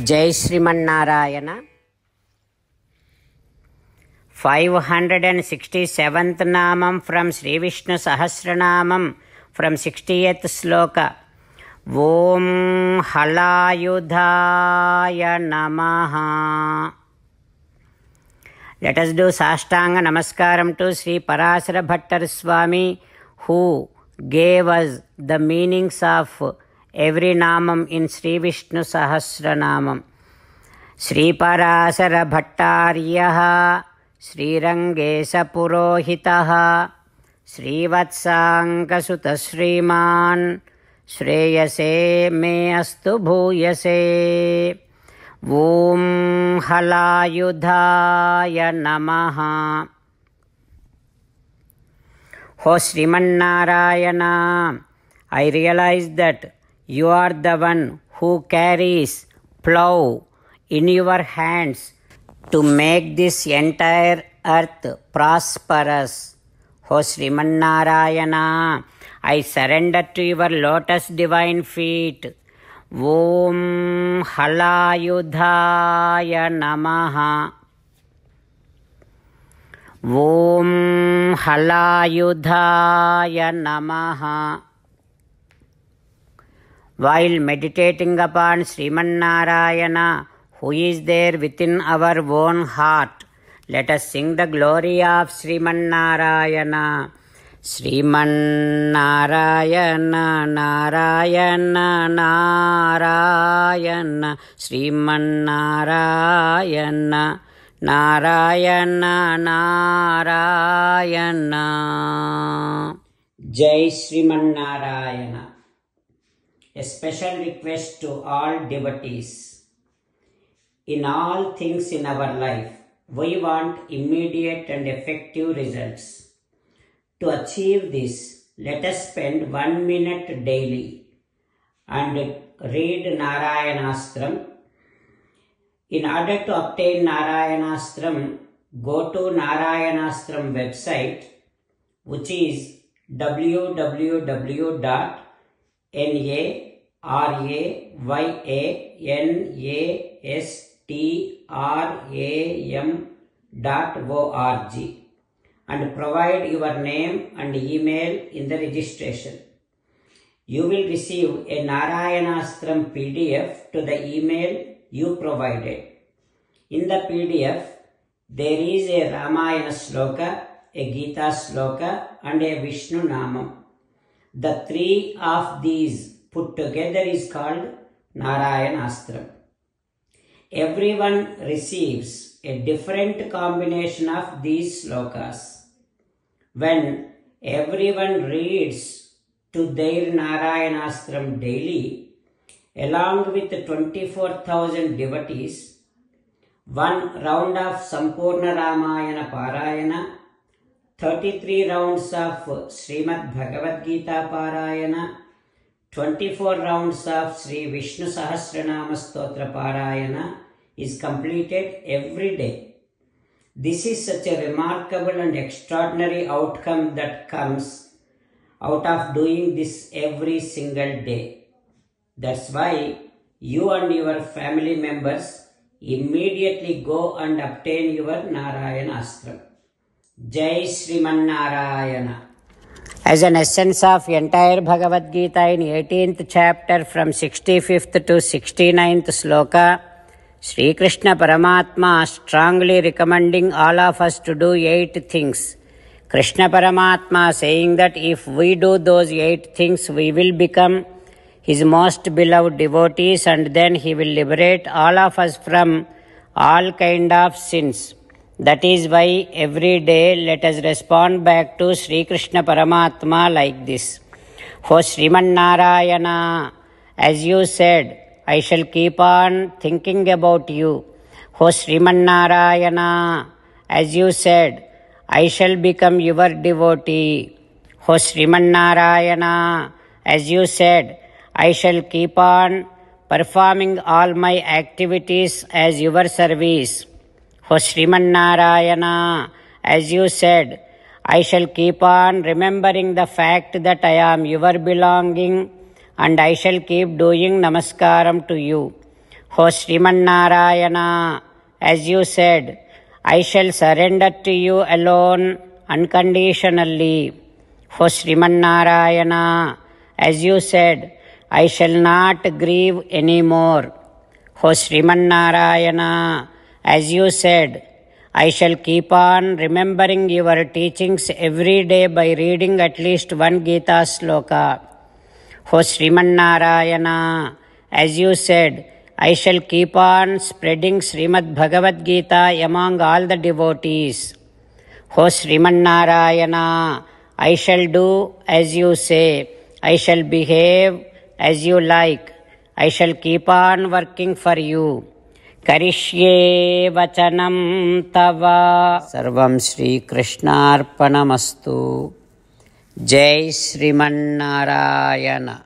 జై శ్రీమన్నారాయణ. 567th నామం from Sri Vishnu Sahasranamam from 60th శ్లోక. ఓం హలాయుధాయ నమః. Let us do Sashtanga Namaskaram to Sri Parasara Bhattar Swami, who gave us the meanings of every Namam in Sri Vishnu Sahasranamam. Sri Parasara Bhattaryah Sri Rangesa Purohitaha Sri Vatsanka Sutta Sriman Shreyase Me Astu Bhuyase. Om Halayudhaya Namaha. O Srimannarayana, I realize that you are the one who carries plough in your hands to make this entire earth prosperous. O Srimannarayana, I surrender to your lotus divine feet. Om Halayudhaya Namaha. Om Halayudhaya Namaha. While meditating upon Srimannarayana, who is there within our own heart, let us sing the glory of Srimannarayana. Srimannarayana Narayana Narayana Srimannarayana Narayana Narayana. Jai Srimannarayana. A special request to all devotees. In all things in our life, we want immediate and effective results. To achieve this, let us spend 1 minute daily and read Narayanastram. In order to obtain Narayanastram, go to Narayanastram website, which is www.narayanastram.org, and provide your name and email in the registration. You will receive a Narayanastram PDF to the email you provided. In the PDF, there is a Ramayana Sloka, a Gita Sloka, and a Vishnu Namam. The three of these put together is called Narayanastram. Everyone receives a different combination of these slokas. When everyone reads to their Narayanastram daily, along with 24,000 devotees, 1 round of Sampurna Ramayana Parayana, 33 rounds of Srimad Bhagavad Gita Parayana, 24 rounds of Sri Vishnu Sahasranama Stotra Parayana is completed every day. This is such a remarkable and extraordinary outcome that comes out of doing this every single day. That's why you and your family members immediately go and obtain your Narayanastram. Jai Srimannarayana. As an essence of entire Bhagavad Gita in 18th chapter from 65th to 69th sloka, Sri Krishna Paramatma strongly recommending all of us to do 8 things. Krishna Paramatma saying that if we do those 8 things, we will become his most beloved devotees, and then he will liberate all of us from all kind of sins. That is why every day let us respond back to Sri Krishna Paramatma like this. O Srimannarayana, as you said, I shall keep on thinking about you. O Srimannarayana, as you said, I shall become your devotee. O Srimannarayana, as you said, I shall keep on performing all my activities as your service. O Srimannarayana, as you said, I shall keep on remembering the fact that I am your belonging, and I shall keep doing namaskaram to you. O Srimannarayana, as you said, I shall surrender to you alone unconditionally. O Srimannarayana, as you said, I shall not grieve anymore. O Srimannarayana, as you said, I shall keep on remembering your teachings every day by reading at least one Gita sloka. O Srimannarayana, as you said, I shall keep on spreading Srimad Bhagavad Gita among all the devotees. O Srimannarayana, I shall do as you say. I shall behave as you like. I shall keep on working for you. Karishye vachanam tava. Sarvam Shri Krishnarpanamastu. Jai Srimannarayana.